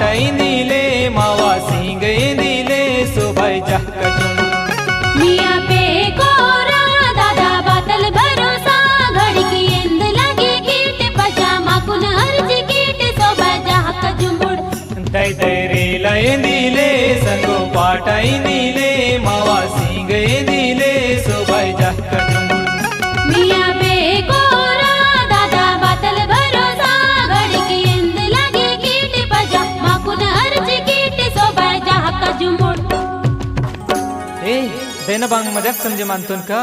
पाटाई नीले मावा सिंग दिले सुबाई जहका जुमुड़ मियाँ पे कोरा दादा बातल भरोसा घड़ी की इंद लगी कीट पजामा कुन अर्जी कीट सुबाई जहका जुमुड़ दई दई रे लय दिले संगो पाटाई नीले मावा सिंग दिले सुबाई जहका जुमुड़ मियाँ पे कोरा दादा बातल भरोसा घड़ी की इंद लगी कीट पजामा कुन अर्जी कीट सुबाई जहका जुमुड़ ए देना बांग मजाक समझे मानतोन का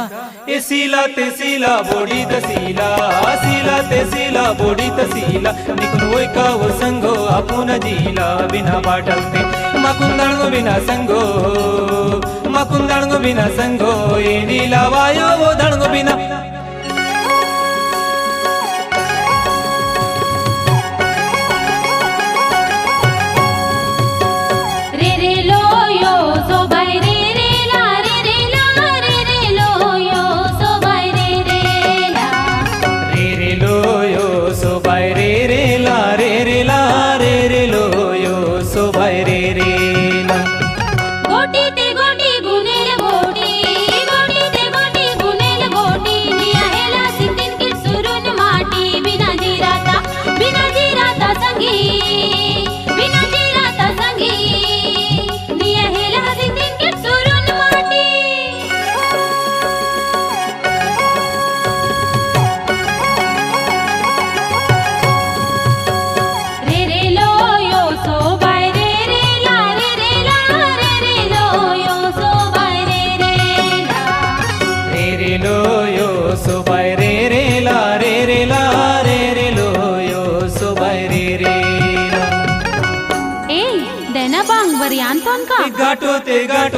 ए सीला ते सीला बोडी तसीला सीला ते सीला बोडी तसीला निकुन वोय का वो संगो आपुन जीला बिना बाटलते मकुंदणगो बिना संगो मकुंदणगो बिना संगो ए नीला वायो वो दणगो बिना रे रे लो यो सो भाई रे रे ला रे रे ला रे रे लो यो सो भाई रे रे ला रे रे लो यो सो बाय रे रे ला रे रे ला रे रे लो यो सो बाय रे रे ला गोटी ते गोटी गुनेल गोटी गोटी ते गोटी गुनेल गोटी निया हेला सिंधिन की सुरुन माटी बिना जीराता संगी बिना जीराता संगी निया हेला सिंधिन की सुरुन माटी रे रे लो यो सो बाय रे रे ला रे रे ला रे रे लो यो सो बाय रे रे ला रे रे लो यो सो बाय रे रे ला रे रे ला रे रे लो यो सो बाय रे रे ला ए देना बांग बरियान तोन का गाटो ते गाटो